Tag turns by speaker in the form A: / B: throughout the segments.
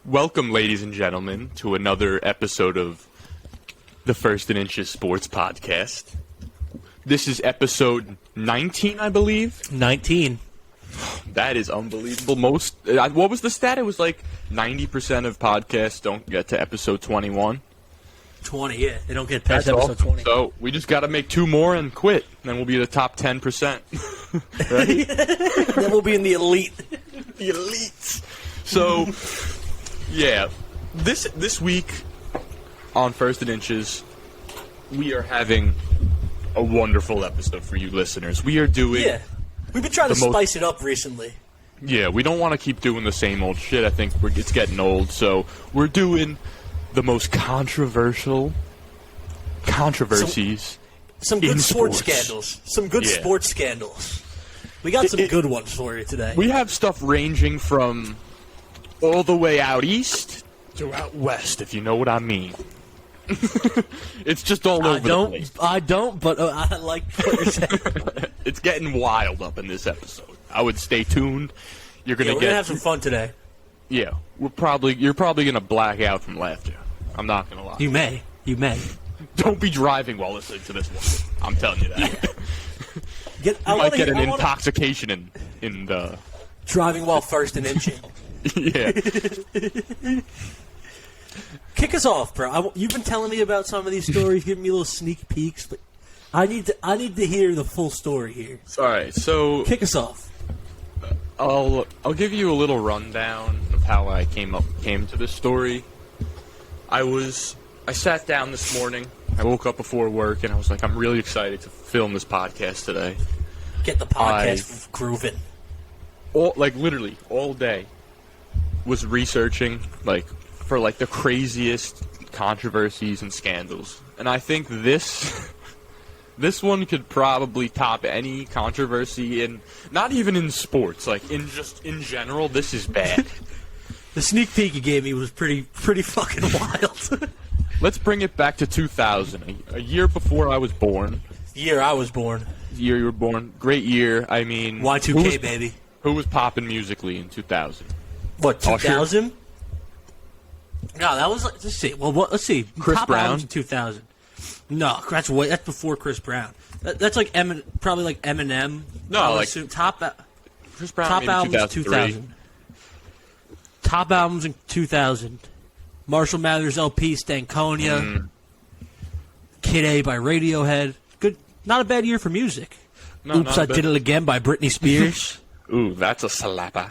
A: Welcome, ladies and gentlemen, to another episode of the First and Inches Sports Podcast. This is episode 19, I believe.
B: 19.
A: That is unbelievable. What was the stat? It was like 90% of podcasts don't get to episode 21.
B: 20, yeah. They don't get past episode 20.
A: So we just got to make two more and quit. Then we'll be the top 10%. Right?
B: Then we'll be in the elite.
A: The elites. So, yeah. This week on First and Inches, we are having a wonderful episode for you listeners. We are doing...
B: Yeah. We've been trying to spice it up recently.
A: Yeah, we don't want to keep doing the same old shit. I think it's getting old. So we're doing the most controversial controversies.
B: Some good sports scandals. Some good sports scandals. We got some good ones for you today.
A: We have stuff ranging from all the way out east to out west, if you know what I mean. It's just all over the place.
B: I don't, but I like what you're saying.
A: It's getting wild up in this episode. I would stay tuned. We're gonna
B: have some fun today.
A: Yeah, you're probably gonna black out from laughter. I'm not gonna lie.
B: You may.
A: Don't be driving while listening to this one. I'm telling you that.
B: Yeah.
A: You might get an intoxication in the
B: driving while first and inching.
A: Yeah.
B: Kick us off, bro. You've been telling me about some of these stories, giving me little sneak peeks, but I need to hear the full story here.
A: All right, so
B: kick us off.
A: I'll give you a little rundown of how I came to this story. I sat down this morning. I woke up before work and I was like, I'm really excited to film this podcast today.
B: Get the podcast grooving.
A: Literally all day was researching for the craziest controversies and scandals. And I think this one could probably top any controversy not even in sports, in general, this is bad.
B: The sneak peek you gave me was pretty fucking wild.
A: Let's bring it back to 2000, a year before I was born.
B: Year I was born.
A: Year you were born. Great year. I mean,
B: Y2K, baby.
A: Who was popping musically in 2000?
B: What, 2000? No, that was let's see. Well, let's see.
A: Chris
B: Top
A: Brown
B: albums in 2000. No, that's before Chris Brown. That's probably like Eminem.
A: No,
B: Chris
A: Brown.
B: Top albums 2000. Top albums in 2000. Marshall Mathers LP, Stankonia. Kid A by Radiohead. Good, not a bad year for music.
A: No,
B: Oops, I Did It Again by Britney Spears.
A: Ooh, that's a slapper.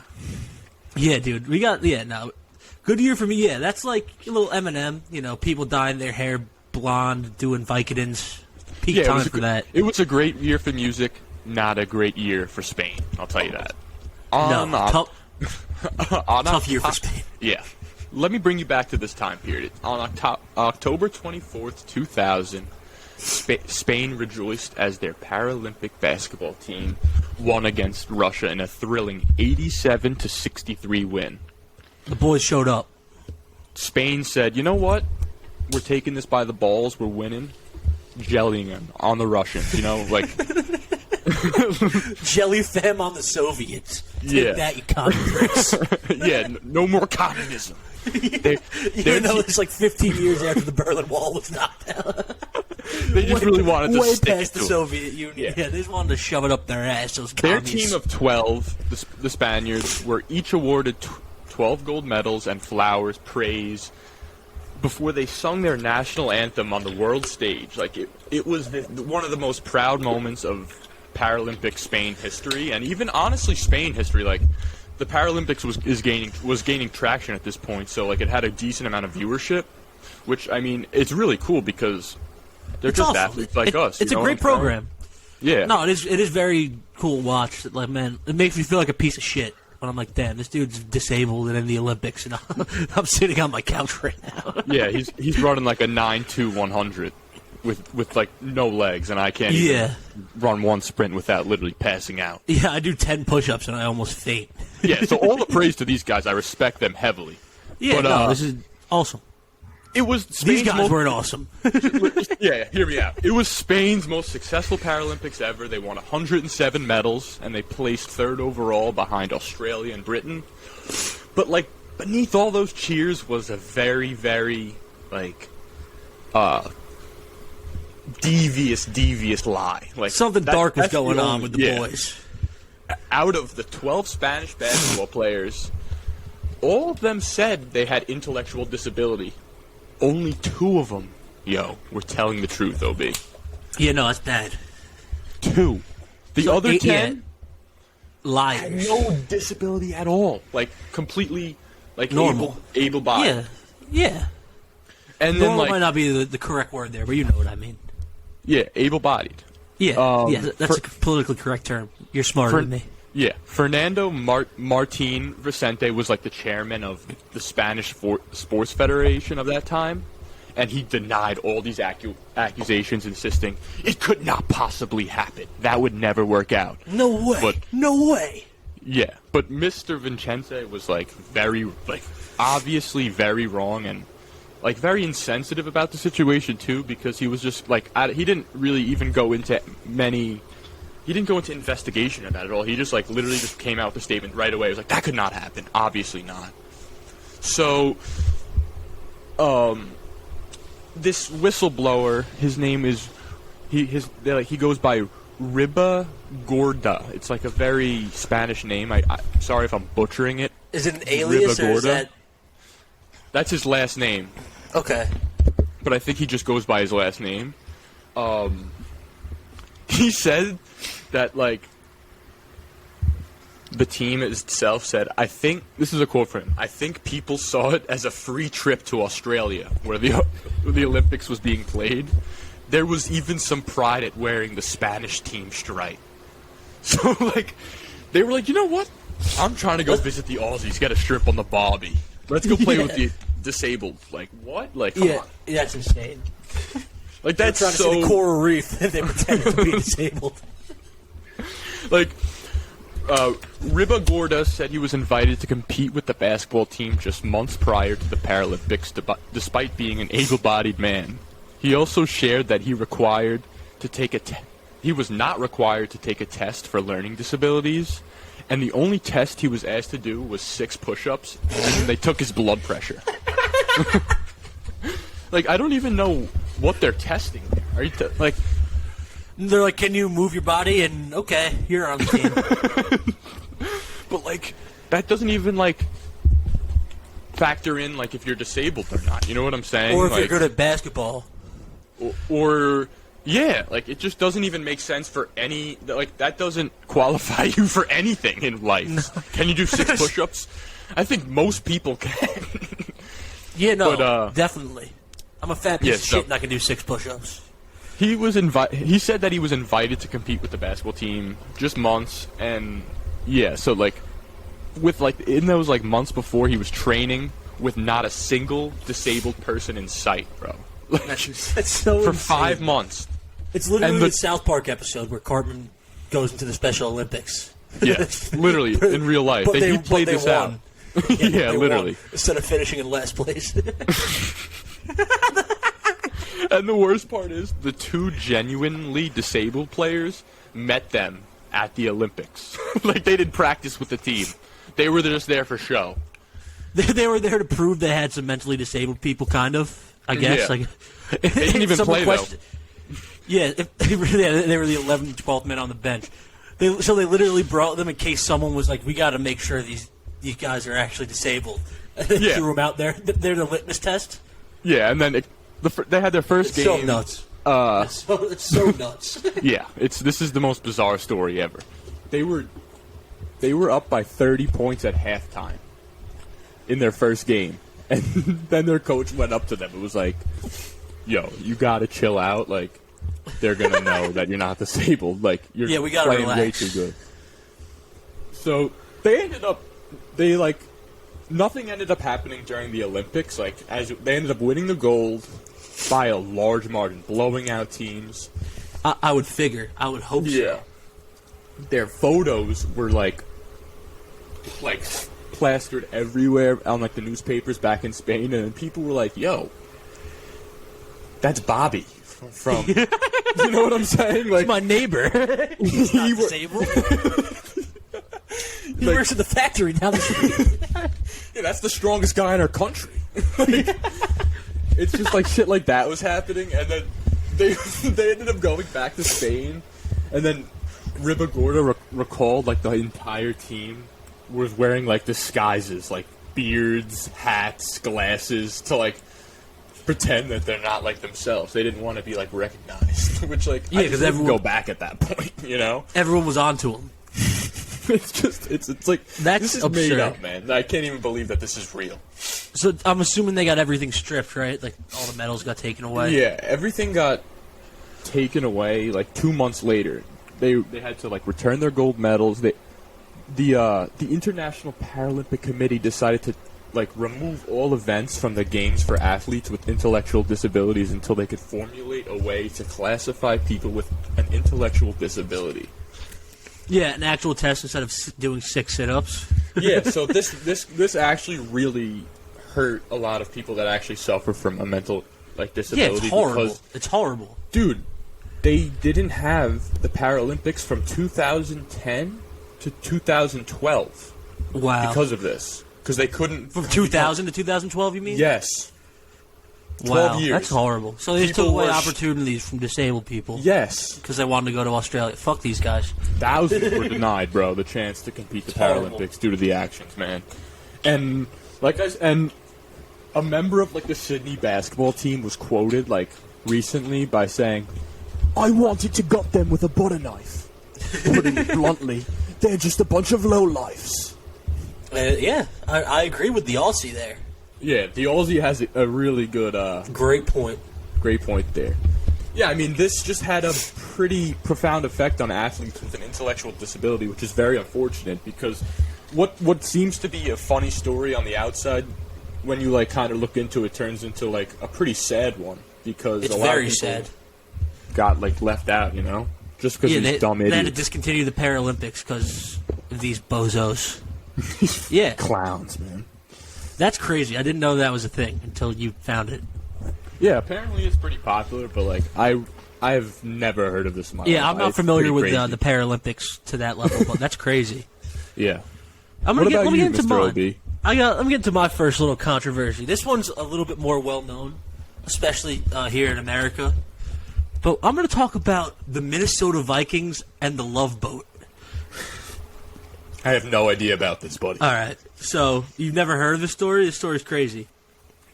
B: Yeah, dude, good year for me. Yeah, that's like a little Eminem. People dyeing their hair blonde, doing Vicodins. Peak time for that.
A: It was a great year for music. Not a great year for Spain. I'll tell you that.
B: Tough year for Spain.
A: Yeah. Let me bring you back to this time period. On October 24th, 2000, Spain rejoiced as their Paralympic basketball team won against Russia in a thrilling 87-63 win.
B: The boys showed up.
A: Spain said, you know what? We're taking this by the balls. We're winning. Jellying them on the Russians,
B: Jelly fam on the Soviets. Take that, you communists.
A: Yeah, no more communism.
B: It's like 15 years after the Berlin Wall was knocked down.
A: They just really wanted to
B: way
A: stick
B: past
A: it
B: the
A: to
B: Soviet Union. Yeah, they just wanted to shove it up their ass. Those
A: Their
B: commies.
A: team of 12, the Spaniards, were each awarded 12 gold medals and flowers, praise, before they sung their national anthem on the world stage. It was one of the most proud moments of Paralympic Spain history, and even honestly Spain history. The Paralympics was gaining traction at this point, so it had a decent amount of viewership, which it's really cool because they're just awesome. Athletes like us.
B: It's a great program.
A: Yeah.
B: No, it is very cool to watch. Man, it makes me feel like a piece of shit when I'm like, damn, this dude's disabled and in the Olympics, and I'm sitting on my couch right now.
A: Yeah, he's running a 9.2 with no legs, and I can't even run one sprint without literally passing out.
B: Yeah, I do 10 push-ups and I almost faint.
A: Yeah, so all the praise to these guys. I respect them heavily.
B: Yeah, this is awesome.
A: It was
B: These guys weren't awesome.
A: Yeah, hear me out. It was Spain's most successful Paralympics ever. They won 107 medals, and they placed third overall behind Australia and Britain. But, beneath all those cheers was a very, very, like, devious lie. Like
B: something dark was
A: that's
B: going
A: the
B: on
A: only-
B: with the
A: yeah.
B: boys.
A: Out of the 12 Spanish basketball players, all of them said they had intellectual disability. Only 2 of them, were telling the truth, OB.
B: Yeah, no, that's bad.
A: 2. The
B: So,
A: other 10
B: liars.
A: had no disability at all. Like, completely, like,
B: Normal.
A: able-bodied.
B: Yeah.
A: And then,
B: Normal
A: like,
B: might not be the correct word there, but you know what I mean.
A: yeah, able-bodied.
B: Yeah, that's a politically correct term. You're smarter than me.
A: Yeah, Fernando Martin Vicente was like the chairman of the Spanish Sports Federation of that time, and he denied all these accusations, insisting it could not possibly happen. That would never work out.
B: No way. No way.
A: Yeah, but Mr. Vicente was obviously very wrong and very insensitive about the situation too, because he was just he didn't really even go into He didn't go into investigation about it at all. He just literally just came out with a statement right away. He was like, that could not happen. Obviously not. So, this whistleblower, his name is, he goes by Riba Gorda. It's like a very Spanish name. I'm sorry if I'm butchering it.
B: Is it an alias or is that...
A: That's his last name.
B: Okay.
A: But I think he just goes by his last name. He said that, the team itself said, I think, this is a quote from him, I think people saw it as a free trip to Australia, where the Olympics was being played. There was even some pride at wearing the Spanish team stripe. So, they were like, you know what? I'm trying to go visit the Aussies, get a strip on the Bobby. Let's go play with the disabled. What? Come on.
B: That's insane.
A: That's
B: trying to
A: so...
B: see the coral reef, they pretend to be disabled.
A: Riba Gorda said he was invited to compete with the basketball team just months prior to the Paralympics, despite being an able-bodied man. He also shared that he was not required to take a test for learning disabilities, and the only test he was asked to do was 6 push-ups, and they took his blood pressure. I don't even know what they're testing there. Are you
B: They're like, can you move your body? And, okay, you're on the team.
A: But, that doesn't even, factor in, if you're disabled or not. You know what I'm saying?
B: Or if you're good at basketball.
A: Or yeah, it just doesn't even make sense for any... that doesn't qualify you for anything in life. No. Can you do 6 push-ups? I think most people can.
B: Yeah, no, but, definitely. I'm a fat piece of shit and I can do 6 push-ups.
A: He said that he was invited to compete with the basketball team just months, and yeah, so in those months before, he was training with not a single disabled person in sight, bro.
B: That's so
A: for
B: insane.
A: 5 months.
B: It's literally the South Park episode where Cartman goes into the Special Olympics.
A: Yeah, literally in real life. He played this out. Yeah, literally.
B: Instead of finishing in last place.
A: And the worst part is, the 2 genuinely disabled players met them at the Olympics. They didn't practice with the team. They were just there for show.
B: They were there to prove they had some mentally disabled people, kind of, I guess.
A: Yeah. They didn't even play, though.
B: Yeah, they were the 11th and 12th men on the bench. So they literally brought them in case someone was like, we got to make sure these guys are actually disabled. And they threw them out there. They're the litmus test.
A: Yeah, and then they had their first game.
B: So nuts. It's so nuts.
A: Yeah, this is the most bizarre story ever. They were up by 30 points at halftime in their first game, and then their coach went up to them. It was like, "Yo, you gotta chill out. They're gonna know that you're not disabled. You're
B: we gotta
A: playing
B: relax.
A: way too good." So they ended up nothing ended up happening during the Olympics. As they ended up winning the gold by a large margin, blowing out teams.
B: I would figure. I would hope so.
A: Yeah. Their photos were plastered everywhere on the newspapers back in Spain, and people were like, "Yo, that's Bobby from." You know what I'm saying?
B: He's my neighbor. He's not disabled. He works at the factory down the street.
A: Yeah, that's the strongest guy in our country. Like, it's just like shit like that was happening, and then they ended up going back to Spain, and then Ribagorda recalled like the entire team was wearing like disguises, like beards, hats, glasses, to like pretend that they're not like themselves. They didn't want to be like recognized, which like
B: Yeah,
A: I just
B: 'cause
A: wouldn't
B: everyone-
A: go back at that point, you know.
B: Everyone was onto him.
A: It's just it's like
B: That's
A: this is
B: absurd.
A: made up, man. I can't even believe that this is real.
B: So I'm assuming they got everything stripped, right? Like all the medals got taken away.
A: Yeah, everything got taken away. Like 2 months later, they had to like return their gold medals. The International Paralympic Committee decided to like remove all events from the games for athletes with intellectual disabilities until they could formulate a way to classify people with an intellectual disability.
B: Yeah, an actual test instead of doing 6 sit-ups.
A: Yeah, so this actually really hurt a lot of people that actually suffer from a mental like
B: Yeah,
A: disability.
B: it's horrible.
A: Because,
B: It's horrible.
A: dude, they didn't have the Paralympics from 2010 to 2012
B: Wow.
A: because of this. Because they couldn't
B: From 2000 to 2012, you mean?
A: Yes.
B: Wow,
A: 12 years.
B: that's horrible. So they just
A: People
B: took away
A: were
B: opportunities from disabled people
A: Yes.
B: because they wanted to go to Australia. Fuck these guys.
A: Thousands were denied, bro, the chance to compete the
B: Terrible.
A: Paralympics due to the actions, man. And and a member of like the Sydney basketball team was quoted like recently by saying, "I wanted to gut them with a butter knife. Putting it bluntly, they're just a bunch of lowlifes."
B: Yeah, I agree with the Aussie there.
A: Yeah, the Aussie has a really good,
B: Great point.
A: great point there. Yeah, I mean, this just had a pretty profound effect on athletes with an intellectual disability, which is very unfortunate because what seems to be a funny story on the outside, when you like kind of look into it, turns into like a pretty sad one because
B: It's
A: a lot
B: very
A: of people
B: sad.
A: got like left out, you know, just because
B: Yeah,
A: these
B: they
A: dumb
B: had to
A: idiots,
B: discontinue the Paralympics because of these bozos. Yeah,
A: clowns, man.
B: that's crazy. I didn't know that was a thing until you found it.
A: Yeah, apparently it's pretty popular, but like I've never heard of this in my life.
B: Yeah, I'm not
A: It's
B: familiar with
A: pretty crazy.
B: the Paralympics to that level, but that's crazy.
A: Yeah.
B: I'm
A: What
B: gonna
A: about
B: let me
A: you,
B: get into
A: Mr.
B: mine.
A: OB?
B: Let me get into my first little controversy. This one's a little bit more well known, especially here in America. But I'm going to talk about the Minnesota Vikings and the Love Boat.
A: I have no idea about this, buddy.
B: All right, so you've never heard of this story? This story's crazy.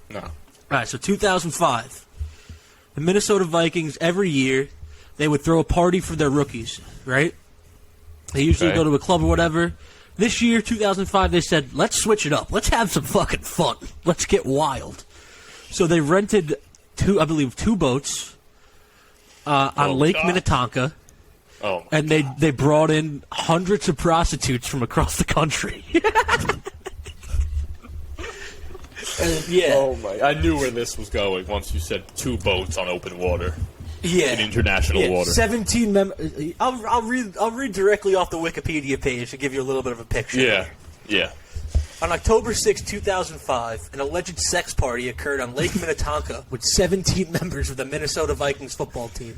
A: No.
B: All right, so 2005, the Minnesota Vikings every year they would throw a party for their rookies, right? They usually
A: Okay.
B: go to a club or whatever. This year, 2005, they said, let's switch it up. Let's have some fucking fun. Let's get wild. So they rented two boats on
A: Oh,
B: Lake
A: God.
B: Minnetonka,
A: Oh, my
B: and they brought in hundreds of prostitutes from across the country. Yeah.
A: Oh my! I knew where this was going once you said 2 boats on open water
B: Yeah.
A: in international water.
B: 17 members. I'll read directly off the Wikipedia page to give you a little bit of a picture.
A: Yeah, yeah.
B: On October 6, 2005, an alleged sex party occurred on Lake Minnetonka with 17 members of the Minnesota Vikings football team.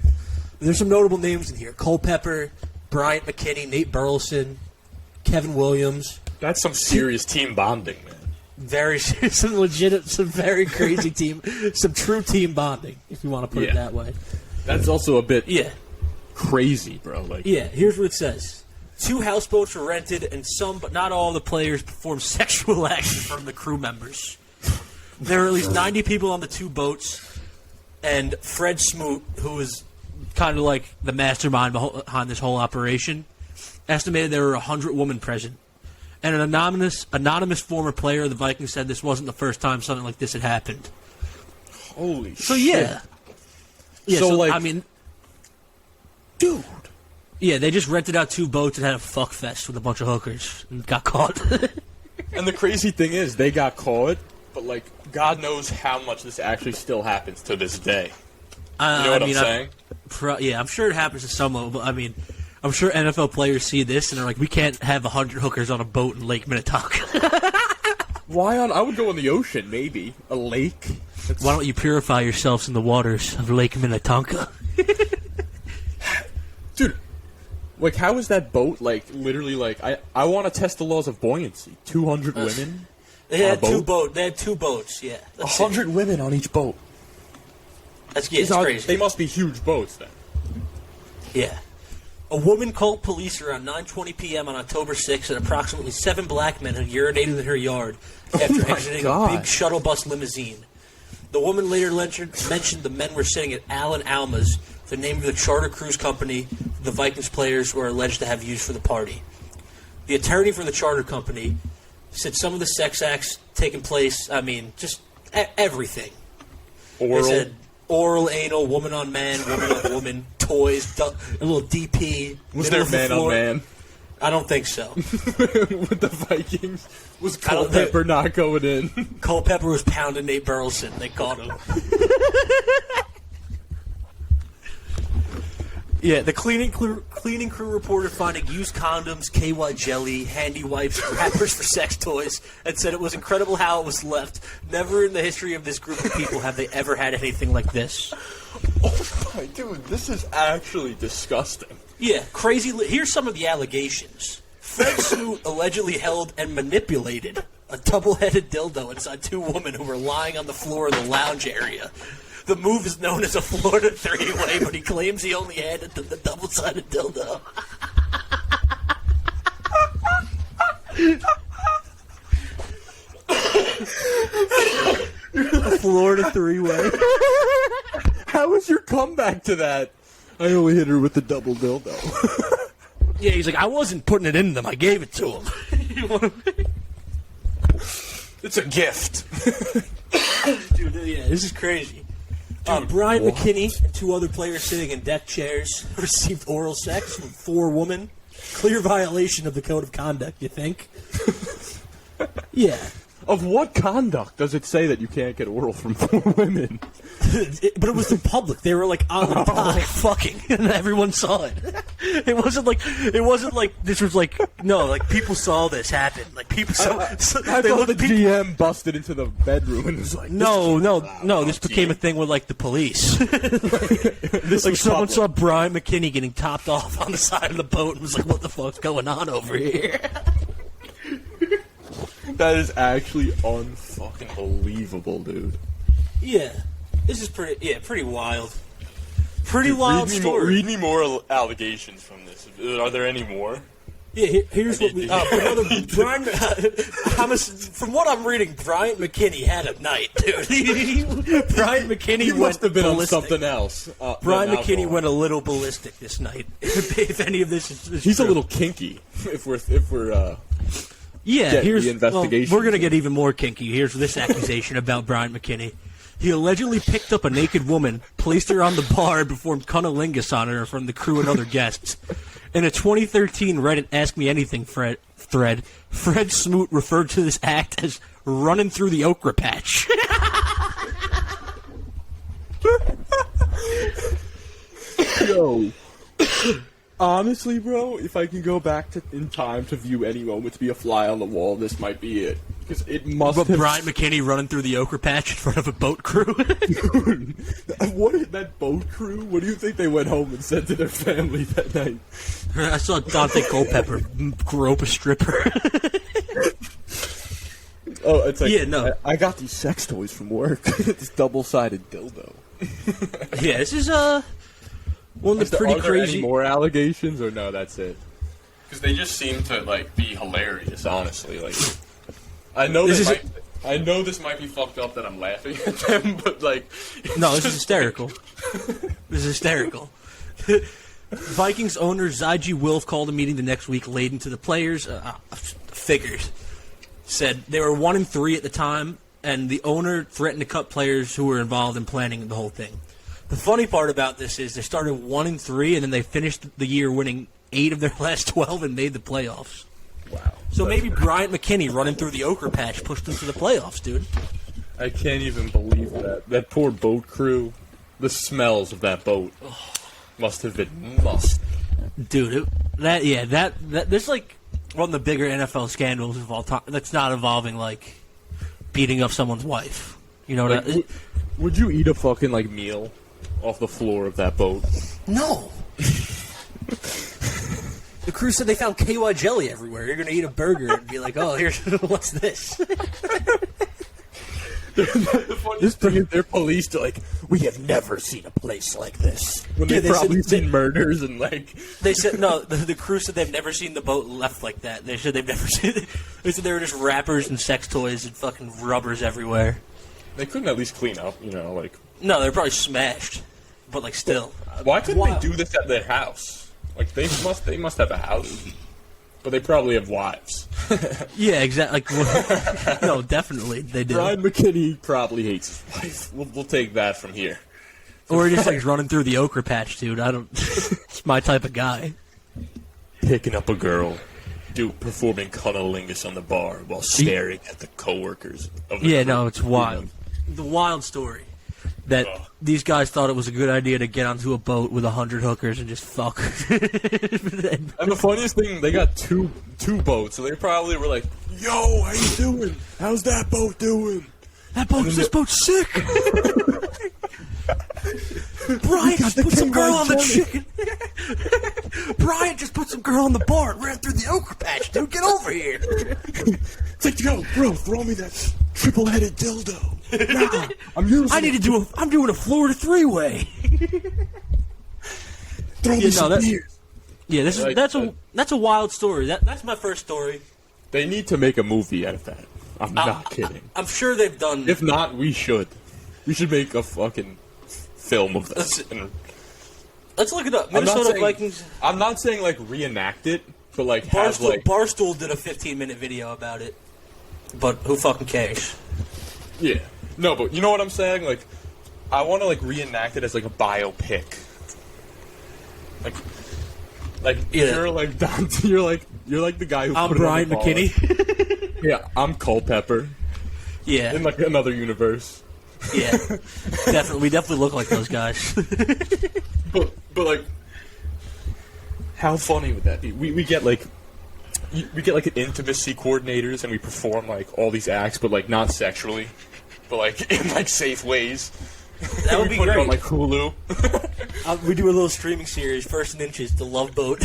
B: There's some notable names in here: Culpepper, Bryant McKinney, Nate Burleson, Kevin Williams.
A: That's some serious team bonding, man.
B: Some very crazy team, some true team bonding, if you want to put it
A: Yeah.
B: that way.
A: That's also a bit
B: Yeah.
A: crazy, bro. Like,
B: Yeah, here's what it says. 2 houseboats were rented, and some, but not all, of the players performed sexual acts from the crew members. There were at least 90 people on the 2 boats, and Fred Smoot, who was kind of like the mastermind behind this whole operation, estimated there were 100 women present. And an anonymous former player of the Vikings said this wasn't the first time something like this had happened.
A: holy
B: So,
A: shit.
B: yeah. Yeah,
A: So, like-
B: I mean,
A: Dude.
B: yeah, they just rented out 2 boats and had a fuck fest with a bunch of hookers and got caught.
A: And the crazy thing is, they got caught, but like, God knows how much this actually still happens to this day. You know what I'm saying?
B: Yeah, I'm sure it happens to some of them, but I mean, I'm sure NFL players see this and they're like, we can't have 100 hookers on a boat in Lake Minnetonka.
A: Why on? I would go in the ocean, maybe. A lake?
B: Why don't you purify yourselves in the waters of Lake Minnetonka?
A: Dude, like, how is that boat, like, literally, like, I want to test the laws of buoyancy. 200 women?
B: They had two boats. They had two boats. Yeah,
A: 100 women on each boat.
B: It's crazy.
A: They must be huge boats then.
B: Yeah. A woman called police around 9:20 p.m. on October 6th, and approximately 7 black men had urinated in her yard after exiting a big shuttle bus limousine. The woman later mentioned the men were sitting at Alan Alma's, the name of the charter cruise company the Vikings players were alleged to have used for the party. The attorney for the charter company said some of the sex acts taking place, just everything.
A: Oral?
B: They said oral, anal, woman on man, woman on woman, toys, a little DP.
A: Was there man on man?
B: I don't think so.
A: With the Vikings? Was Culpepper not going in?
B: Culpepper was pounding Nate Burleson. They caught him. Yeah, the cleaning crew reported finding used condoms, KY jelly, handy wipes, wrappers for sex toys, and said it was incredible how it was left. Never in the history of this group of people have they ever had anything like this.
A: Oh my dude, this is actually disgusting.
B: Yeah, crazy. Here's some of the allegations. Fred Smoot allegedly held and manipulated a double-headed dildo inside 2 women who were lying on the floor of the lounge area. The move is known as a Florida three-way, but he claims he only had the double-sided dildo. A Florida three-way.
A: How was your comeback to that? I only hit her with the double dildo.
B: Yeah, he's like, I wasn't putting it in them. I gave it to him.
A: It's a gift.
B: Dude, yeah, this is crazy. Brian McKinney and 2 other players sitting in deck chairs received oral sex from 4 women. Clear violation of the code of conduct, you think? Yeah.
A: Of what conduct does it say that you can't get oral from 4 women?
B: But it was in public. They were like on the dock fucking, and everyone saw it. It wasn't like this was like people saw this happen. Like people saw.
A: I thought the GM busted into the bedroom and was like,
B: no. This became a thing with like the police. Like someone saw Brian McKinney getting topped off on the side of the boat and was like, "What the fuck's going on over here?"
A: That is actually unfucking believable, dude.
B: Yeah. This is pretty wild. Pretty wild story.
A: Read me more allegations from this. Are there any more?
B: Yeah, here's what we... Brian, from what I'm reading, Brian McKinney had a night, dude. Brian McKinney
A: must have been
B: ballistic.
A: on something else.
B: Brian McKinney went a little ballistic this night. If any of this is
A: He's
B: true.
A: a little kinky. If we're
B: here's
A: the investigation.
B: we're gonna get even more kinky. Here's this accusation about Brian McKinney. He allegedly picked up a naked woman, placed her on the bar, and performed cunnilingus on her from the crew and other guests. In a 2013 Reddit Ask Me Anything thread, Fred Smoot referred to this act as running through the okra patch.
A: Yo. Honestly, bro, if I can go back in time to view any moment to be a fly on the wall, this might be it. Because it must have...
B: Brian McKinney running through the okra patch in front of a boat crew.
A: Dude, that boat crew? What do you think they went home and said to their family that night?
B: I saw Dante Culpepper grope a stripper.
A: Oh, it's like,
B: yeah, no.
A: I got these sex toys from work. This double-sided dildo.
B: Yeah, this is one that's pretty
A: are there
B: crazy.
A: Any more allegations, or no? That's it. Because they just seem to be hilarious. Honestly, I know this might be fucked up that I'm laughing at them, but
B: no, this is hysterical. This is hysterical. Vikings owner Zygi Wilf called a meeting the next week, laden to the players. Figures said they were 1-3 at the time, and the owner threatened to cut players who were involved in planning the whole thing. The funny part about this is they started 1-3, and then they finished the year winning 8 of their last 12 and made the playoffs.
A: Wow.
B: So maybe Bryant McKinney running through the okra patch pushed them to the playoffs, dude.
A: I can't even believe that. That poor boat crew. The smells of that boat must have been musty.
B: Dude, this is one of the bigger NFL scandals of all time. That's not involving beating up someone's wife. You know what I mean?
A: Would you eat a fucking meal off the floor of that boat?
B: No. The crew said they found KY jelly everywhere. You're going to eat a burger and be like, oh, here's what's this?
A: The funniest thing is their police are like, we have never seen a place like this. When
B: Yeah,
A: they've probably seen murders and like...
B: They said, no, the crew said they've never seen the boat left like that. They said they've never seen it. They said they were just wrappers and sex toys and fucking rubbers everywhere.
A: They couldn't at least clean up, you know, like...
B: No, they're probably smashed. But, like, still.
A: Why couldn't they do this at their house? Like, they must have a house. But they probably have wives.
B: Yeah, exactly. Like, no, definitely they do.
A: Brian McKinney probably hates his wife. We'll take that from here.
B: Or he just like running through the ochre patch, dude. I don't. It's my type of guy.
A: Picking up a girl, performing cunnilingus on the bar while staring at the coworkers. Of the
B: Yeah,
A: crew.
B: no, it's wild. The wild story that these guys thought it was a good idea to get onto a boat with 100 hookers and just fuck.
A: And the funniest thing, they got two boats, so they probably were like, "Yo, how you doing? How's that boat doing?
B: This boat's sick." Brian just put some girl on the chicken. Brian just put some girl on the bar and ran through the ochre patch, dude. Get over here.
A: It's like, yo, bro, throw me that triple-headed dildo. Nah, I'm
B: doing a Florida three-way.
A: Throw me some beers.
B: Yeah, that's a wild story. That's my first story.
A: They need to make a movie out of that. I'm not kidding.
B: I'm sure they've done.
A: If not, we should. We should make a fucking film of this.
B: Let's look it up. Minnesota Vikings.
A: I'm not saying like reenact it, but like have like
B: Barstool did a 15-minute video about it. But who fucking cares?
A: Yeah. No, but you know what I'm saying? Like, I want to like reenact it as like a biopic. Like
B: yeah.
A: You're like Dante. You're like the guy who.
B: I'm
A: put
B: Brian
A: it on the
B: McKinney.
A: Yeah, I'm Culpepper.
B: Yeah.
A: In like another universe.
B: Yeah. Definitely, we definitely look like those guys.
A: but like, how funny would that be? We get like. We get like an intimacy coordinators and we perform like all these acts, but like not sexually, but like in like safe ways.
B: That would be
A: put
B: great.
A: It on like Hulu.
B: We do a little streaming series, First and Inches, the Love Boat.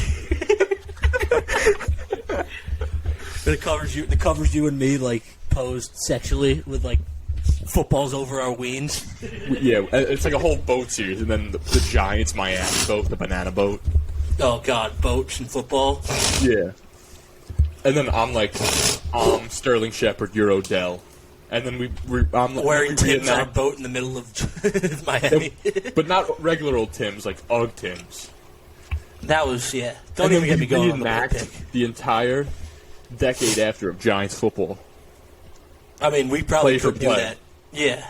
B: It covers you and me like posed sexually with like footballs over our weens.
A: Yeah, it's like a whole boat series, and then the Giants Miami boat, the banana boat.
B: Oh God, boats and football.
A: Yeah. And then I'm Sterling Shepard, you're Odell. And then I'm
B: wearing Tim's on a boat in the middle of Miami.
A: But not regular old Tim's, like Ugg Tim's.
B: That was, yeah. Don't even get me going on the boat pick.
A: The entire decade after of Giants football.
B: I mean, we probably could do that. Yeah.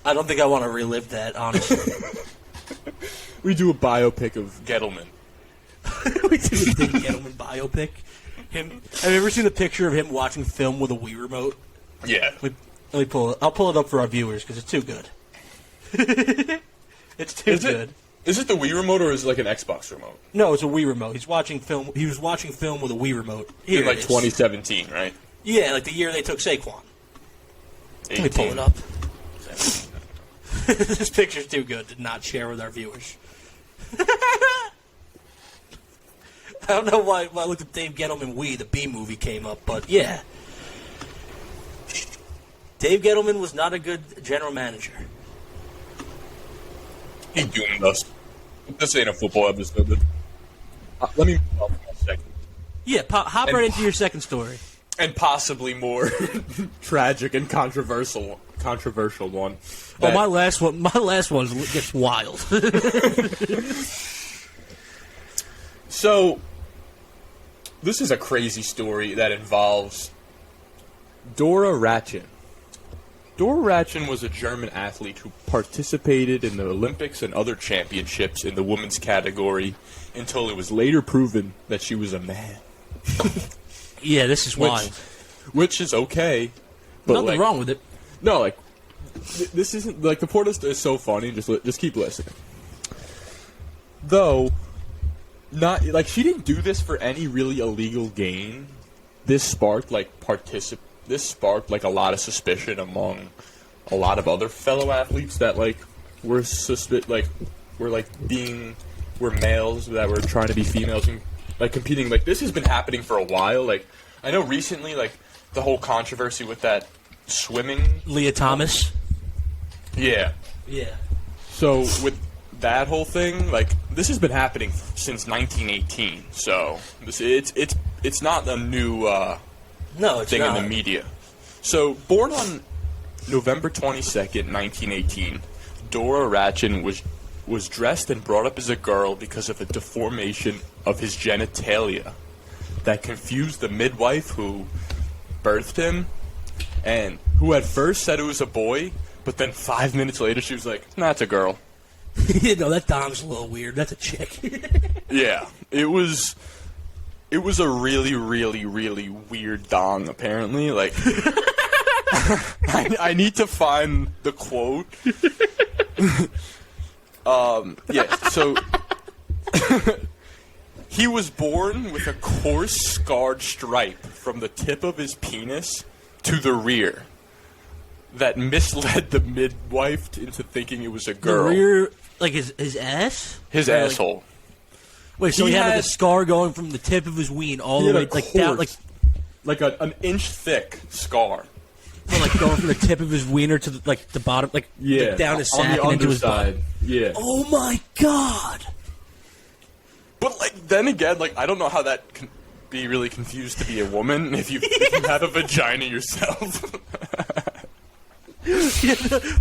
B: I don't think I want to relive that, honestly.
A: We do a biopic of Gettleman.
B: We do a big Gettleman biopic. Have you ever seen the picture of him watching film with a Wii remote?
A: Yeah.
B: Let me pull it. I'll pull it up for our viewers because it's too good. It's too good.
A: Is it the Wii remote or is it like an Xbox remote?
B: No, it's a Wii remote. He's watching film. He was watching film with a Wii remote. Here
A: in like 2017, right?
B: Yeah, like the year they took Saquon.
A: 18.
B: Let me pull it up. This picture's too good to not share with our viewers. I don't know why I looked at Dave Gettleman Wii, the B movie came up, but yeah. Dave Gettleman was not a good general manager.
A: He doomed us. This ain't a football episode. Let me move on for a second.
B: Yeah, hop right into your second story.
A: And possibly more tragic and controversial one.
B: Oh, my last one gets wild.
A: So, this is a crazy story that involves Dora Ratchen. Dora Ratchen was a German athlete who participated in the Olympics and other championships in the women's category until it was later proven that she was a man.
B: Yeah, this is wild.
A: Which is okay. But
B: nothing wrong with it.
A: No, like, this isn't, like, the Portis is so funny, just keep listening. Though, not, like, she didn't do this for any really illegal gain. This sparked, like, a lot of suspicion among a lot of other fellow athletes that, like, were males that were trying to be females and like competing. Like this has been happening for a while. Like I know recently, like the whole controversy with that swimming.
B: Leah Thomas.
A: Yeah.
B: Yeah.
A: So with that whole thing, like this has been happening since 1918. So it's not a new
B: No, it's
A: thing
B: not.
A: in the media. So born on November 22nd, 1918, Dora Ratchin was dressed and brought up as a girl because of a deformation of his genitalia that confused the midwife who birthed him, and who at first said it was a boy, but then 5 minutes later she was like, "Nah, it's a girl."
B: No, that dong's a little weird. That's a chick.
A: Yeah, it was a really, really, really weird dong. Apparently, like I need to find the quote. Yeah, so he was born with a coarse, scarred stripe from the tip of his penis to the rear that misled the midwife into thinking it was a girl.
B: The rear, like his ass?
A: His
B: Or,
A: asshole.
B: Wait, so he had like a scar going from the tip of his ween all the way like down,
A: like an inch thick scar.
B: so, like going from the tip of his wiener to the bottom, like down his sack and into his butt.
A: Yeah.
B: Oh my god!
A: But like then again, like I don't know how that can be really confused to be a woman if you have a vagina yourself.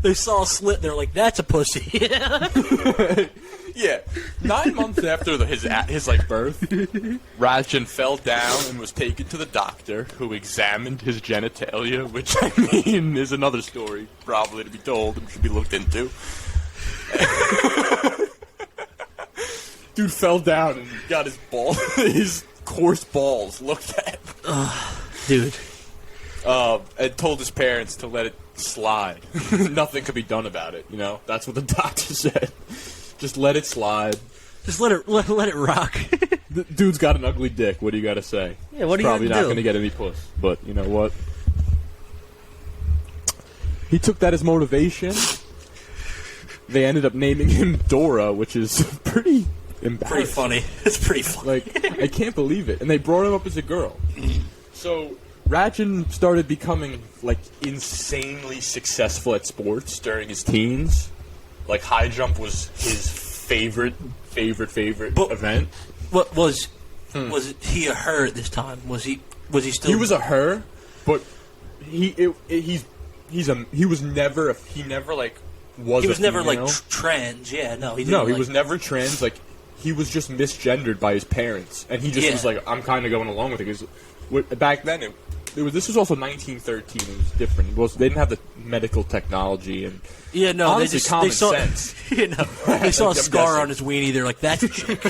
B: They saw a slit. They're like, "That's a pussy."
A: Yeah. 9 months after his like birth, Ratchin fell down and was taken to the doctor, who examined his genitalia, which I mean is another story probably to be told and should be looked into. Dude fell down and got his coarse balls looked at.
B: Dude.
A: And told his parents to let it slide. Nothing could be done about it, you know? That's what the doctor said. Just let it slide.
B: Just let it rock.
A: The dude's got an ugly dick. What do you got to say?
B: Yeah, what are you
A: Probably
B: gonna
A: not
B: do?
A: going to get any puss. But you know what? He took that as motivation. They ended up naming him Dora, which is pretty embarrassing.
B: Pretty funny. It's pretty funny.
A: Like, I can't believe it. And they brought him up as a girl. So Ratchin started becoming like insanely successful at sports during his teens. Like high jump was his favorite event.
B: What was he a her at this time? Was he still?
A: He was a her, but he was never
B: trans. Yeah, no, he didn't.
A: No, he was never trans. Like he was just misgendered by his parents, and he just was like, I'm kind of going along with it because back then this was also 1913. It was different. They didn't have the medical technology and honestly, common sense.
B: You know, they saw a scar on his weenie. They're like, "That's a chick."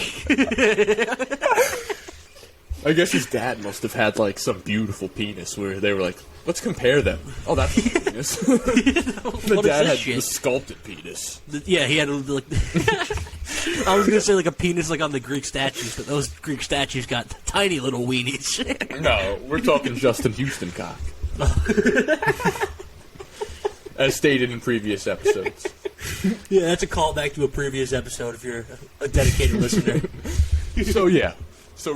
A: I guess his dad must have had like some beautiful penis where they were like, "Let's compare them." Oh, that's a penis. The dad had the sculpted penis.
B: Yeah, he had like. I was gonna say like a penis like on the Greek statues, but those Greek statues got tiny little weenies.
A: No, we're talking Justin Houston cock. As stated in previous episodes.
B: Yeah, that's a callback to a previous episode if you're a dedicated listener. So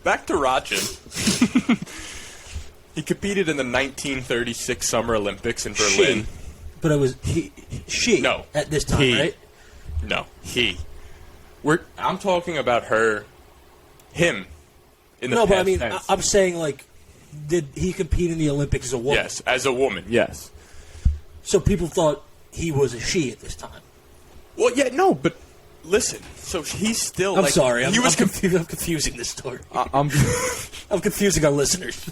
A: back to Ratchin. He competed in the 1936 Summer Olympics in Berlin.
B: But it was she
A: No.
B: at this time,
A: He.
B: right?
A: No, he. I'm talking about him. In the
B: No, but I
A: past
B: mean,
A: tense.
B: I'm saying like, did he compete in the Olympics as a woman?
A: Yes, as a woman, yes.
B: So people thought he was a she at this time.
A: Well, yeah, no, but listen. So he's still.
B: I'm
A: like,
B: sorry.
A: He
B: I'm
A: was
B: confusing this story.
A: I'm
B: confusing our listeners.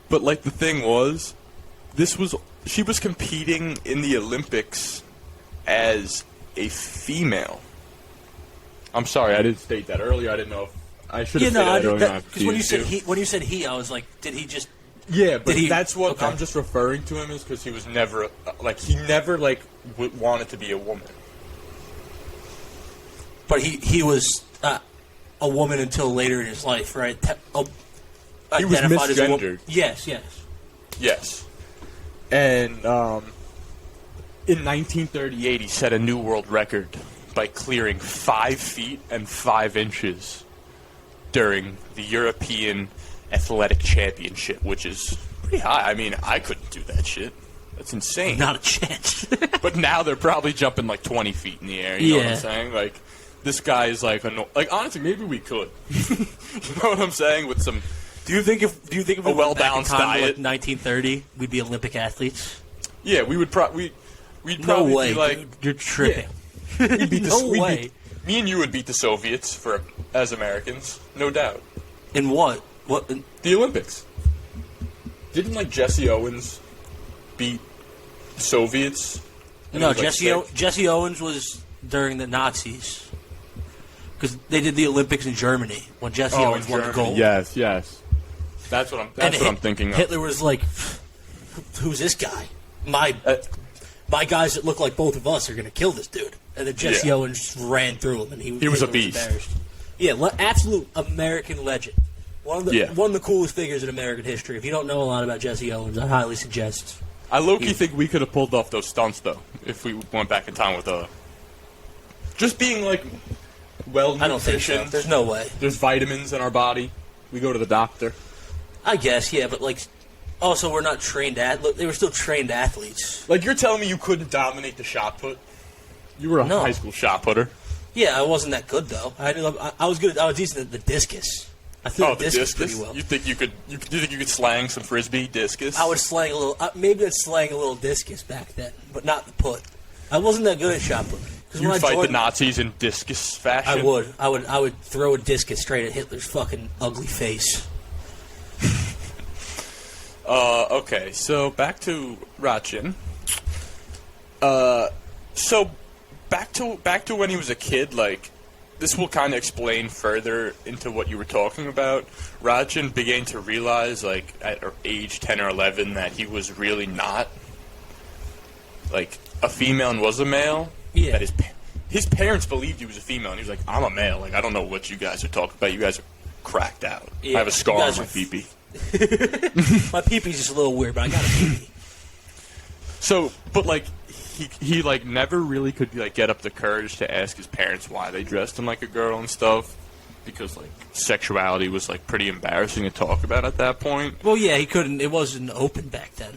A: But like the thing was, she was competing in the Olympics as a female. I'm sorry, I didn't state that earlier. I didn't know if I should have stated that earlier.
B: Because when you said he, I was like, did he just?
A: Yeah, but that's what I'm just referring to him as because he was never he never wanted to be a woman.
B: But he was a woman until later in his life, right?
A: He was misgendered.
B: Yes.
A: Yes. And in 1938, he set a new world record by clearing 5 feet and 5 inches during the European Athletic Championship, which is pretty high. I mean, I couldn't do that shit. That's insane.
B: Not a chance.
A: But now they're probably jumping like 20 feet in the air. You know what I'm saying? Like, this guy is like, honestly, maybe we could. You know what I'm saying? With some.
B: Do you think if
A: a well-balanced diet,
B: like 1930, we'd be Olympic athletes?
A: Yeah, we would probably. We'd
B: No
A: probably
B: way,
A: be like,
B: dude. You're tripping.
A: Yeah. We'd beat
B: No way.
A: Me and you would beat the Soviets as Americans, no doubt.
B: In what? What?
A: The Olympics. Didn't like Jesse Owens beat Soviets?
B: No,
A: like
B: Jesse Owens was during the Nazis because they did the Olympics in Germany when Jesse Owens won the gold.
A: Yes. That's what I'm thinking of.
B: Hitler was like, "Who's this guy? My guys that look like both of us are going to kill this dude." And then Jesse Owens just ran through him, and he was a beast. Yeah, absolute American legend. One of the coolest figures in American history. If you don't know a lot about Jesse Owens, I highly suggest.
A: I low-key think we could have pulled off those stunts, though, if we went back in time with just being, like, well-nutritioned.
B: I don't think so. There's no way.
A: There's vitamins in our body. We go to the doctor.
B: I guess, yeah, but, like, also we're not trained athletes. They were still trained athletes.
A: Like, you're telling me you couldn't dominate the shot put? You were a high school shot putter.
B: Yeah, I wasn't that good, though. I was good. I was decent at the discus. I threw the discus pretty well.
A: You think you could slang some frisbee discus?
B: I would slang a little. Maybe I'd slang a little discus back then, but not the put. I wasn't that good at shot put.
A: You'd fight the Nazis in discus fashion.
B: I would throw a discus straight at Hitler's fucking ugly face.
A: Okay, so back to Rachin. So back to when he was a kid, like. This will kind of explain further into what you were talking about. Rachin began to realize, like, at age 10 or 11, that he was really not, like, a female and was a male.
B: Yeah.
A: That his parents believed he was a female, and he was like, I'm a male. Like, I don't know what you guys are talking about. You guys are cracked out.
B: Yeah,
A: I have a scar on my pee-pee.
B: My pee-pee's just a little weird, but I got a pee-pee.
A: So, but, like... He like never really could like get up the courage to ask his parents why they dressed him like a girl and stuff, because like sexuality was like pretty embarrassing to talk about at that point.
B: Well, yeah, he couldn't. It wasn't open back then.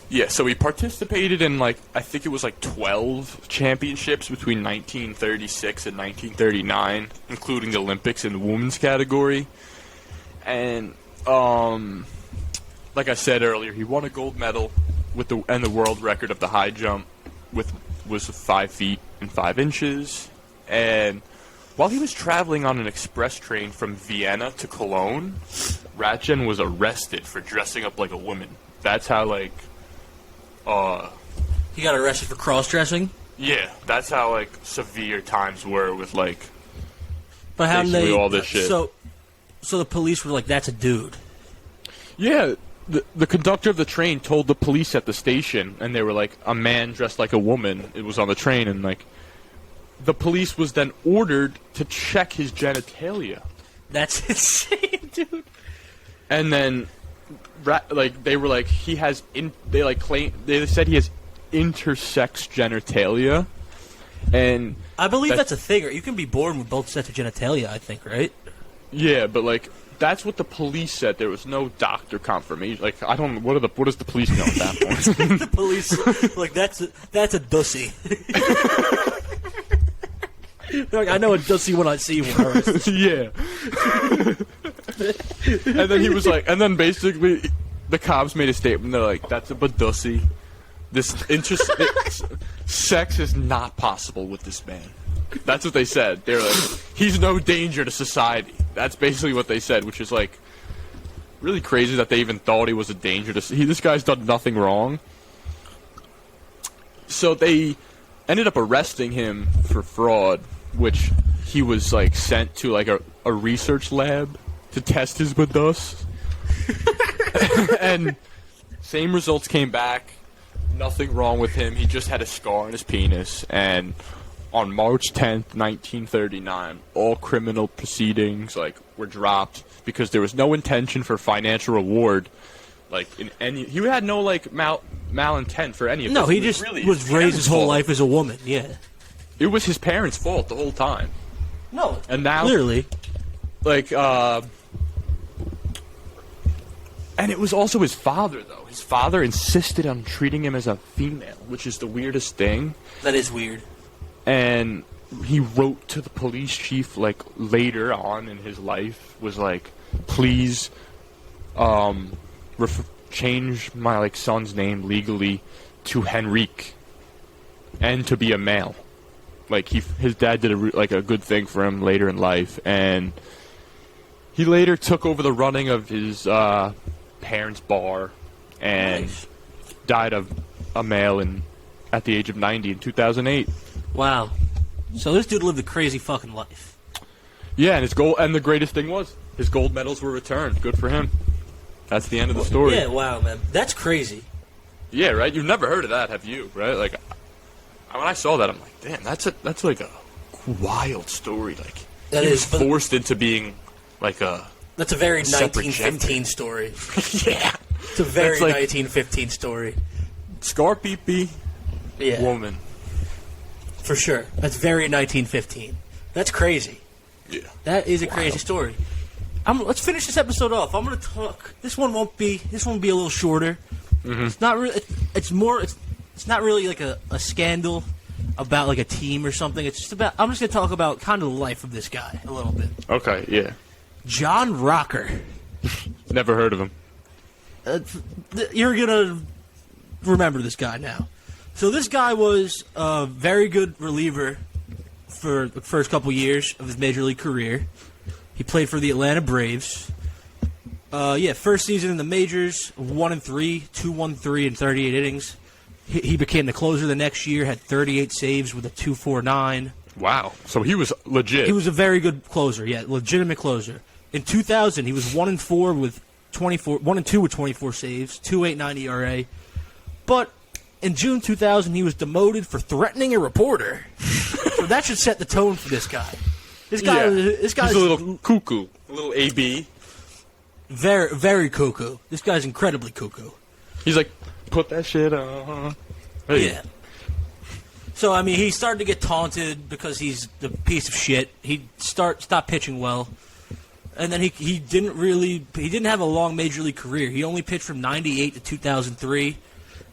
A: Yeah, so he participated in like I think it was like 12 championships between 1936 and 1939, including the Olympics in the women's category. And like I said earlier, he won a gold medal. And the world record of the high jump was 5 feet and 5 inches. And while he was traveling on an express train from Vienna to Cologne, Rachin was arrested for dressing up like a woman. That's how, like,
B: he got arrested for cross-dressing?
A: Yeah, that's how, like, severe times were with, like,
B: but how
A: basically all this shit.
B: So the police were like, that's a dude.
A: Yeah. The conductor of the train told the police at the station, and they were like, a man dressed like a woman. It was on the train, and like, the police was then ordered to check his genitalia.
B: That's insane, dude.
A: And then, like, they were like, they said he has intersex genitalia, and
B: I believe that's a thing. You can be born with both sets of genitalia, I think, right?
A: Yeah, but like. That's what the police said. There was no doctor confirmation. Like, I don't. What does the police know at that point?
B: The police, like, that's a dussy. Like, I know a dussy when I see one.
A: Yeah. And then he was like, and then basically, the cops made a statement. They're like, "That's a badussy. Sex is not possible with this man." That's what they said. They're like, he's no danger to society. That's basically what they said, which is like really crazy that they even thought he was a danger to. This guy's done nothing wrong. So they ended up arresting him for fraud, which he was like sent to like a research lab to test his badus. And same results came back. Nothing wrong with him. He just had a scar on his penis. And on March 10th, 1939, all criminal proceedings were dropped because there was no intention for financial reward. He had no malintent for any of this.
B: No, he just was raised his whole life as a woman. Yeah.
A: it was his parents' fault the whole time.
B: No,
A: And now,
B: clearly.
A: like, and it was also his father, though. His father insisted on treating him as a female, which is the weirdest thing.
B: That is weird.
A: And he wrote to the police chief, like, later on in his life, was like, please, change my, like, son's name legally to Henrique, and to be a male. Like, his dad did a good thing for him later in life, and he later took over the running of his parents' bar, and died of a male at the age of 90 in 2008.
B: Wow. So this dude lived a crazy fucking life.
A: Yeah, and the greatest thing was his gold medals were returned. Good for him. That's the end of the story.
B: Yeah, wow, man. That's crazy.
A: Yeah, right? You've never heard of that, have you? Right? Like, when I saw that, I'm like, damn, that's like a wild story. Like, he was forced into being like a...
B: That's a very
A: separate
B: 1915 story.
A: Yeah.
B: It's a very 1915 story.
A: Scar pee woman.
B: For sure. That's very 1915. That's crazy.
A: Yeah.
B: That is a crazy story. Let's finish this episode off. I'm going to talk. This one will be a little shorter. Mm-hmm. It's not really. It's not really like a scandal about like a team or something. It's just about. I'm just going to talk about kind of the life of this guy a little bit.
A: Okay. Yeah.
B: John Rocker.
A: Never heard of him.
B: You're going to remember this guy now. So this guy was a very good reliever for the first couple years of his major league career. He played for the Atlanta Braves. First season in the majors, 1-3, 2-1-3 in 38 innings. He became the closer the next year, had 38 saves with a 2.49.
A: Wow. So he was legit.
B: He was a very good closer, yeah, legitimate closer. In 2000, he was 1-4 with 1-2 with 24 saves, 2.89 ERA. But in June 2000, he was demoted for threatening a reporter. So that should set the tone for this guy. This guy's
A: a little cuckoo, a little AB.
B: Very, very cuckoo. This guy's incredibly cuckoo.
A: He's like, put that shit on. Hey.
B: Yeah. So, I mean, he started to get taunted because he's the piece of shit. He stopped pitching well. And then he didn't have a long major league career. He only pitched from 98 to 2003.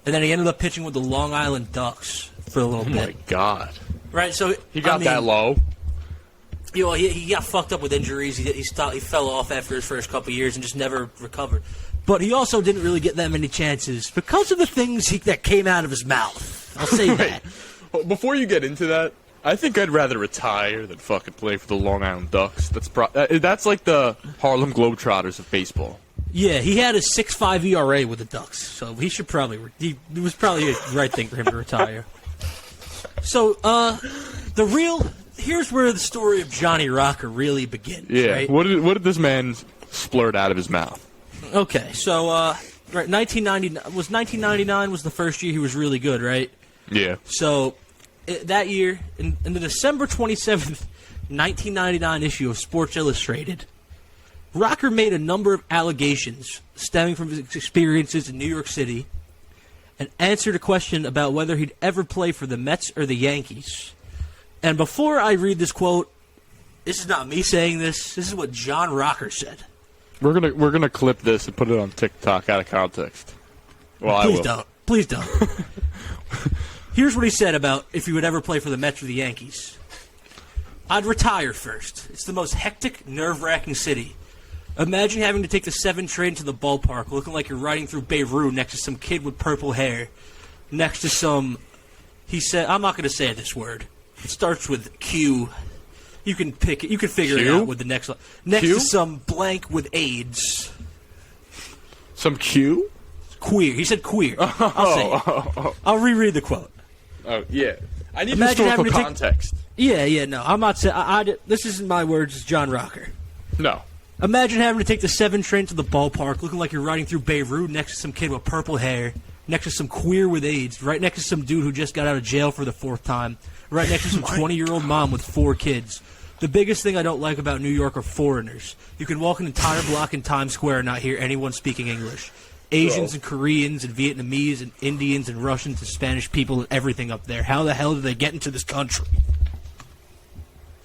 B: And then he ended up pitching with the Long Island Ducks for a little bit.
A: Oh, my God.
B: Right, so...
A: He got that low?
B: You know, he got fucked up with injuries. He fell off after his first couple of years and just never recovered. But he also didn't really get that many chances because of the things that came out of his mouth. I'll say that.
A: Well, before you get into that, I think I'd rather retire than fucking play for the Long Island Ducks. That's like the Harlem Globetrotters of baseball.
B: Yeah, he had a 6.5 ERA with the Ducks, so he should probably... It was probably the right thing for him to retire. So, here's where the story of Johnny Rocker really begins.
A: Yeah.
B: Right?
A: What did this man splurt out of his mouth?
B: Okay, so 1999 was the first year he was really good, right?
A: Yeah.
B: So that year, in the December 27th, 1999 issue of Sports Illustrated, Rocker made a number of allegations stemming from his experiences in New York City, and answered a question about whether he'd ever play for the Mets or the Yankees. And before I read this quote, this is not me saying this. This is what John Rocker said.
A: We're gonna clip this and put it on TikTok out of context. Well,
B: Please don't. Here's what he said about if he would ever play for the Mets or the Yankees. I'd retire first. It's the most hectic, nerve-wracking city. Imagine having to take the 7 train to the ballpark looking like you're riding through Beirut next to some kid with purple hair. Next to some... He said... I'm not going to say this word. It starts with Q. You can pick it. You can figure it out with the next line. Next
A: Q?
B: to some blank with AIDS.
A: Some Q?
B: Queer. He said queer. I'll say it. I'll reread the quote.
A: Oh, yeah. I need
B: Imagine
A: historical context.
B: No. I'm not saying... This isn't my words. It's John Rocker.
A: No.
B: Imagine having to take the 7 train to the ballpark looking like you're riding through Beirut next to some kid with purple hair, next to some queer with AIDS, right next to some dude who just got out of jail for the 4th time, right next to some 20-year-old mom with 4 kids. The biggest thing I don't like about New York are foreigners. You can walk an entire block in Times Square and not hear anyone speaking English. Asians and Koreans and Vietnamese and Indians and Russians and Spanish people and everything up there. How the hell did they get into this country?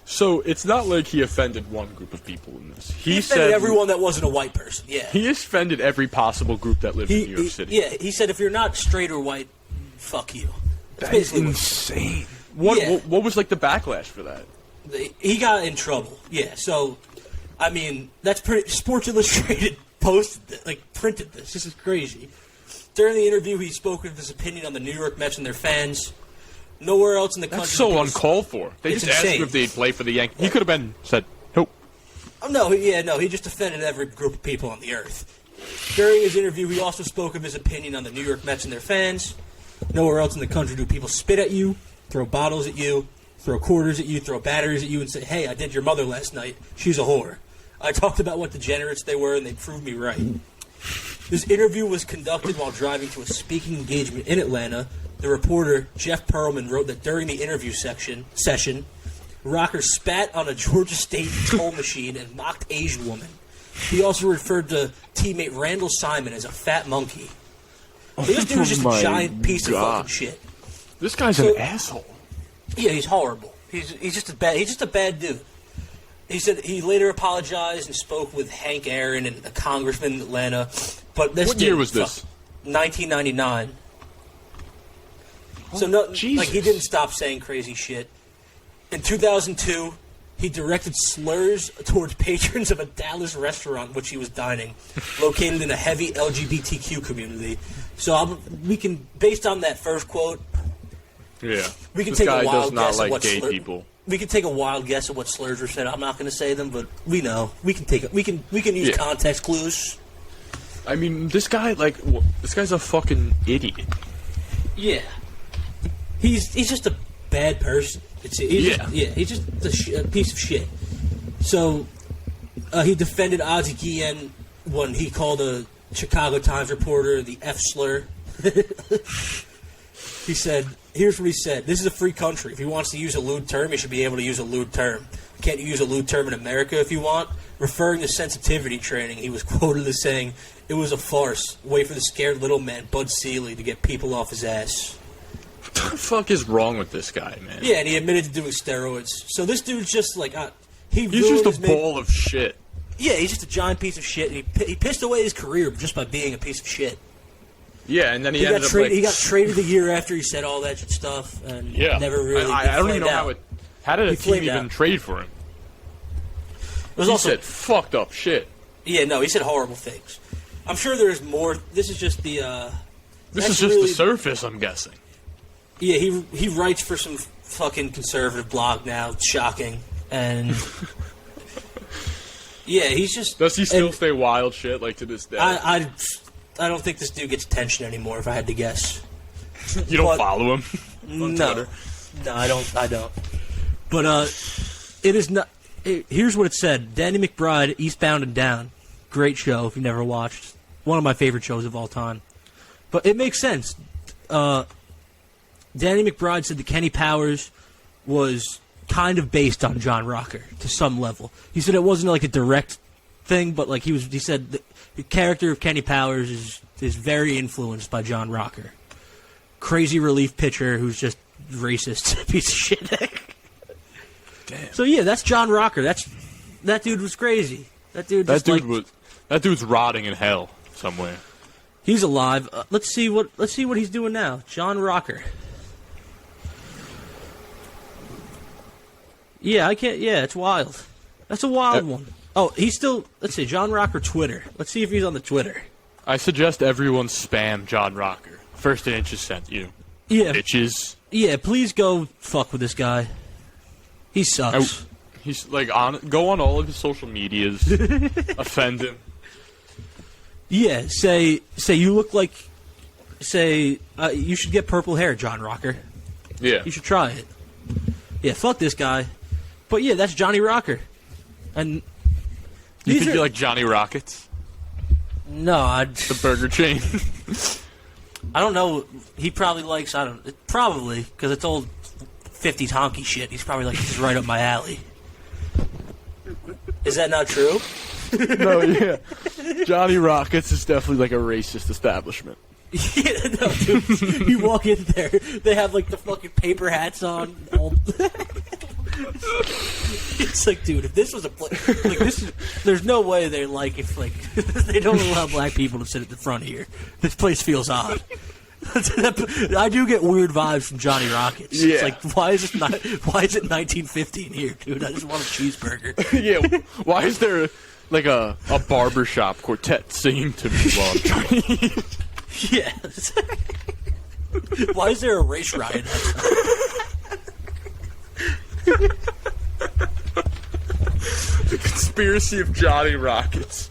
A: So it's not like he offended one group of people in this.
B: He offended everyone that wasn't a white person, yeah.
A: He offended every possible group that lived in New York City.
B: Yeah, he said if you're not straight or white, fuck you.
A: That's insane. What was, like, the backlash for that?
B: He got in trouble, yeah. So, I mean, that's pretty... Sports Illustrated printed this. This is crazy. During the interview, he spoke of his opinion on the New York Mets and their fans. Nowhere else in the country...
A: That's so uncalled for. They just asked him if they'd play for the Yankees. He could have said, nope.
B: Oh, no, he just offended every group of people on the earth. During his interview, he also spoke of his opinion on the New York Mets and their fans. Nowhere else in the country do people spit at you, throw bottles at you, throw quarters at you, throw batteries at you, and say, hey, I did your mother last night. She's a whore. I talked about what degenerates they were, and they proved me right. This interview was conducted while driving to a speaking engagement in Atlanta. The reporter, Jeff Pearlman, wrote that during the interview session, Rocker spat on a Georgia State toll machine and mocked Asian woman. He also referred to teammate Randall Simon as a fat monkey. This dude is just a giant piece of fucking shit.
A: This guy's an asshole.
B: Yeah, he's horrible. He's just a bad dude. He said he later apologized and spoke with Hank Aaron and a congressman in Atlanta. But what
A: year was this?
B: 1999. So he didn't stop saying crazy shit. In 2002, he directed slurs towards patrons of a Dallas restaurant which he was dining, located in a heavy LGBTQ community. So based on that first quote, we can take a wild guess at what people. We can take a wild guess at what slurs were said. I'm not going to say them, but we know we can use context clues.
A: I mean, this guy's a fucking idiot.
B: Yeah. He's just a bad person. He's just a piece of shit. So, he defended Ozzie Guillen when he called a Chicago Times reporter the F slur. He said, here's what he said. This is a free country. If he wants to use a lewd term, he should be able to use a lewd term. Can't you use a lewd term in America if you want? Referring to sensitivity training, he was quoted as saying, it was a farce. Wait for the scared little man, Bud Selig, to get people off his ass.
A: What the fuck is wrong with this guy, man?
B: Yeah, and he admitted to doing steroids. So this dude's just like... he's
A: just a ball of shit.
B: Yeah, he's just a giant piece of shit. And he pissed away his career just by being a piece of shit.
A: Yeah, and then he got
B: traded the year after he said all that stuff, and never really.
A: I don't even know how did a team even trade for him? He said fucked up shit.
B: Yeah, no, he said horrible things. I'm sure there's more. This is just the.
A: This is just the surface, I'm guessing.
B: Yeah, he writes for some fucking conservative blog now. It's shocking, and yeah, he's just.
A: Does he still say wild shit like to this day?
B: I don't think this dude gets attention anymore, if I had to guess.
A: You don't follow him on Twitter?
B: No, I don't. But it is not. Here's what it said: Danny McBride, Eastbound and Down, great show. If you never watched, one of my favorite shows of all time. But it makes sense. Danny McBride said that Kenny Powers was kind of based on John Rocker to some level. He said it wasn't like a direct thing, but like he said the character of Kenny Powers is very influenced by John Rocker. Crazy relief pitcher who's just racist piece of shit.
A: Damn.
B: So yeah, that's John Rocker. That dude was crazy. That dude's rotting in hell somewhere. He's alive. Let's see what he's doing now. John Rocker. Yeah, I can't. Yeah, it's wild. That's a wild one. Oh, he's still. Let's see, John Rocker Twitter. Let's see if he's on the Twitter.
A: I suggest everyone spam John Rocker. First inch is sent you.
B: Yeah,
A: bitches.
B: Yeah, please go fuck with this guy. He sucks.
A: He's like go on all of his social medias, offend him.
B: Yeah, say you look like. Say you should get purple hair, John Rocker.
A: Yeah,
B: you should try it. Yeah, fuck this guy. But yeah, that's Johnny Rocker. And
A: you think you like Johnny Rockets?
B: No,
A: the burger chain.
B: I don't know. He probably likes. Probably because it's old 50s honky shit. He's probably like, this is right up my alley. Is that not true?
A: No, yeah. Johnny Rockets is definitely like a racist establishment.
B: Yeah, no, dude. You walk in there, they have like the fucking paper hats on. It's like, dude, if this was a place, like this is, there's no way they're like, if like they don't allow black people to sit at the front here. This place feels odd. I do get weird vibes from Johnny Rockets.
A: Yeah.
B: It's like, why is it 1915 here, dude? I just want a cheeseburger.
A: Yeah, why is there like a barbershop quartet singing to me while I'm trying to eat?
B: Yeah. Why is there a race riot outside?
A: The conspiracy of Johnny Rockets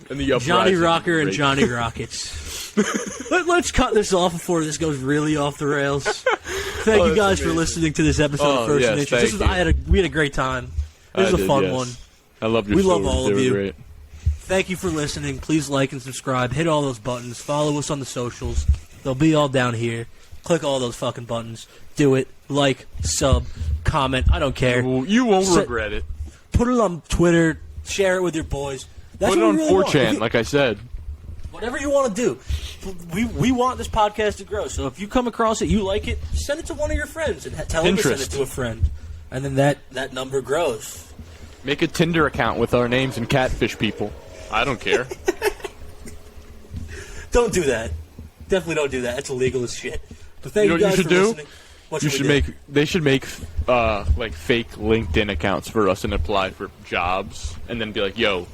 A: and the uprising.
B: Johnny Rocker and Johnny Rockets. Let's cut this off before this goes really off the rails. Thank you guys for listening to this episode of First
A: yes,
B: and Interest. We had a great time. It was a fun one.
A: I love your
B: We
A: stories.
B: love all
A: They
B: of
A: were
B: you.
A: Great.
B: Thank you for listening. Please like and subscribe. Hit all those buttons. Follow us on the socials. They'll be all down here. Click all those fucking buttons. Do it. Like, sub, comment. I don't care.
A: You won't regret it.
B: Put it on Twitter. Share it with your boys. That's
A: Put it
B: what
A: on
B: we really
A: 4chan,
B: want.
A: like I said.
B: Whatever you want to do. We want this podcast to grow. So if you come across it, you like it, send it to one of your friends and tell them to send it to a friend. And then that number grows.
A: Make a Tinder account with our names and catfish people. I don't care.
B: Don't do that. Definitely don't do that. That's illegal as shit. But thank you
A: You know
B: guys
A: what you
B: for
A: should do?
B: listening. What
A: You
B: should
A: should
B: we do?
A: they should make like fake LinkedIn accounts for us and apply for jobs and then be like, yo,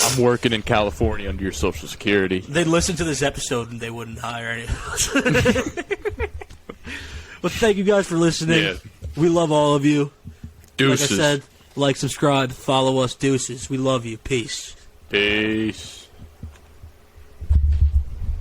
A: I'm working in California under your Social Security.
B: They'd listen to this episode and they wouldn't hire anyone else. But thank you guys for listening.
A: Yeah.
B: We love all of you.
A: Deuces.
B: Like I said, like, subscribe, follow us. Deuces. We love you. Peace.
A: Peace.